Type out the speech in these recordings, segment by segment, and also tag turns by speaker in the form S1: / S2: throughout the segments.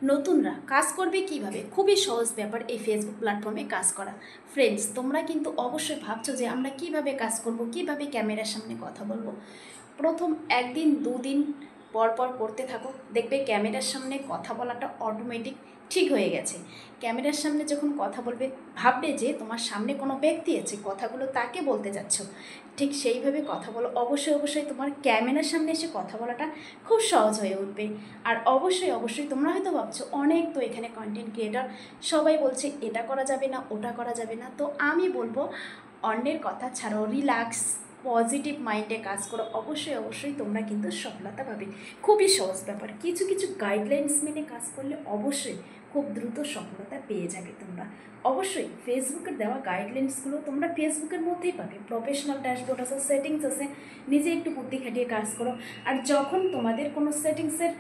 S1: নতুনরা কাজ করবে কিভাবে? খুবই সহজ ব্যাপার এই ফেসবুক প্ল্যাটফর্মে কাজ করা। ফ্রেন্ডস, তোমরা কিন্তু অবশ্যই ভাবছো যে আমরা কিভাবে কাজ করব, কিভাবে ক্যামেরার সামনে কথা বলবো। প্রথম একদিন দুদিন পর পর করতে থাকো, দেখবে ক্যামেরার সামনে কথা বলাটা অটোমেটিক ঠিক হয়ে গেছে। ক্যামেরার সামনে যখন কথা বলবে, ভাববে যে তোমার সামনে কোনো ব্যক্তি আছে, কথাগুলো তাকে বলতে যাচ্ছ। ঠিক সেইভাবে কথা বলো। অবশ্যই অবশ্যই তোমার ক্যামেরার সামনে এসে কথা বলাটা খুব সহজ হয়ে উঠবে। আর অবশ্যই অবশ্যই তোমরা হয়তো ভাবছো অনেক তো এখানে কন্টেন্ট ক্রিয়েটর, সবাই বলছে এটা করা যাবে না, ওটা করা যাবে না। তো আমি বলবো অন্যের কথা ছাড়াও রিল্যাক্স পজিটিভ মাইন্ডে কাজ করো। অবশ্যই অবশ্যই তোমরা কিন্তু সফলতা পাবে। খুবই সহজ ব্যাপার, কিছু কিছু গাইডলাইন্স মেনে কাজ করলে অবশ্যই খুব দ্রুত সফলতা পেয়ে যাবে তোমরা। অবশ্যই ফেসবুকের দেওয়া গাইডলাইন্সগুলো তোমরা ফেসবুকের মধ্যেই পাবে। প্রফেশনাল ড্যাশবোর্ড আছে, সেটিংস আছে, নিজে একটু বুদ্ধি খাটিয়ে কাজ করো। আর যখন তোমাদের কোনো সেটিংসের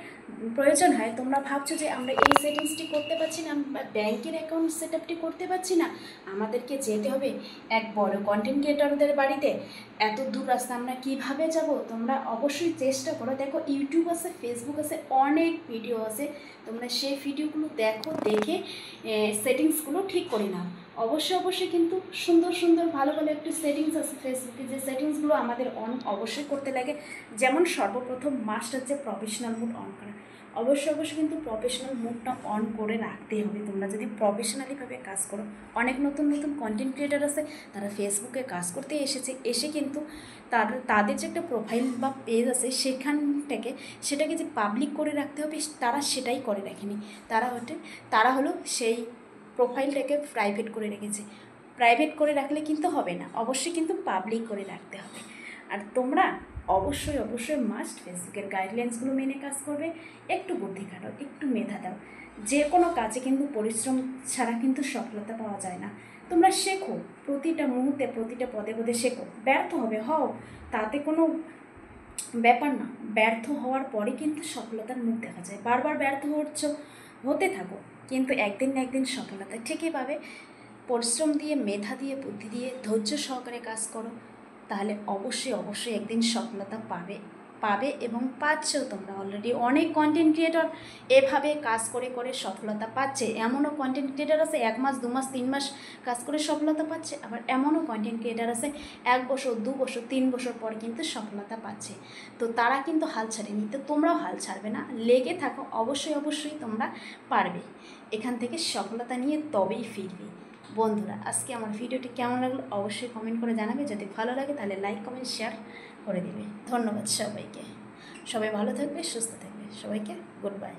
S1: প্রয়োজন হয়, তোমরা ভাবছো যে আমরা এই সেটিংসটি করতে পারছি না, বা ব্যাংকের অ্যাকাউন্ট সেট আপটি করতে পারছি না, আমাদেরকে যেতে হবে এক বড় কন্টেন্ট ক্রিয়েটরদের বাড়িতে, এত দূর রাস্তা আমরা কীভাবে যাব? তোমরা অবশ্যই চেষ্টা করো। দেখো ইউটিউব আছে, ফেসবুক আছে, অনেক ভিডিও আছে, তোমরা সেই ভিডিওগুলো দেখো, দেখে সেটিংসগুলো ঠিক করে নাও। অবশ্যই অবশ্যই কিন্তু সুন্দর সুন্দর ভালো ভালো একটি সেটিংস আছে ফেসবুকে, যে সেটিংসগুলো আমাদের অন অবশ্যই করতে লাগে। যেমন সর্বপ্রথম মাস্ট হচ্ছে প্রফেশনাল মুড অন করা। অবশ্যই অবশ্যই কিন্তু প্রফেশনাল মুডটা অন করে রাখতেই হবে তোমরা যদি প্রফেশনালিভাবে কাজ করো। অনেক নতুন নতুন কন্টেন্ট ক্রিয়েটার আছে, তারা ফেসবুকে কাজ করতে এসে কিন্তু তাদের যে একটা প্রোফাইল বা পেজ আছে সেটাকে যে পাবলিক করে রাখতে হবে, তারা সেটাই করে রাখেনি। তারা হলো সেই প্রোফাইলটাকে প্রাইভেট করে রেখেছে। প্রাইভেট করে রাখলে কিন্তু হবে না, অবশ্যই কিন্তু পাবলিক করে রাখতে হবে। আর তোমরা অবশ্যই অবশ্যই মাস্ট ফেসবুকের গাইডলাইন্সগুলো মেনে কাজ করবে। একটু বুদ্ধি খাটাও, একটু মেধা দাও। যে কোনো কাজে কিন্তু পরিশ্রম ছাড়া কিন্তু সফলতা পাওয়া যায় না। তোমরা শেখো, প্রতিটা মুহূর্তে প্রতিটা পদে পদে শেখো। ব্যর্থ হবে, হও, তাতে কোনো ব্যাপার না। ব্যর্থ হওয়ার পরে কিন্তু সফলতার মুখ দেখা যায়। বারবার ব্যর্থ হতে থাকো, কিন্তু একদিন না একদিন সফলতা ঠিকই পাবে। পরিশ্রম দিয়ে, মেধা দিয়ে, বুদ্ধি দিয়ে, ধৈর্য সহকারে কাজ করো, তাহলে অবশ্যই অবশ্যই একদিন সফলতা পাবে এবং পাচ্ছেও। তোমরা অলরেডি অনেক কন্টেন্ট ক্রিয়েটর এভাবে কাজ করে করে সফলতা পাচ্ছে। এমনও কন্টেন্ট ক্রিয়েটর আছে 1 মাস 2 মাস 3 মাস কাজ করে সফলতা পাচ্ছে। আবার এমনও কন্টেন্ট ক্রিয়েটর আছে 1 বছর 2 বছর 3 বছর পর কিন্তু সফলতা পাচ্ছে। তো তারা কিন্তু হাল ছাড়েনি, তো তোমরাও হাল ছাড়বে না, লেগে থাকো। অবশ্যই অবশ্যই তোমরা পারবে, এখান থেকে সফলতা নিয়ে তবেই ফিরবে। বন্ধুরা, আজকে আমার ভিডিওটি কেমন লাগলো অবশ্যই কমেন্ট করে জানাবে। যদি ভালো লাগে তাহলে লাইক কমেন্ট শেয়ার করে দেবে। ধন্যবাদ সবাইকে। সবাই ভালো থাকবে, সুস্থ থাকবে। সবাইকে গুড বাই।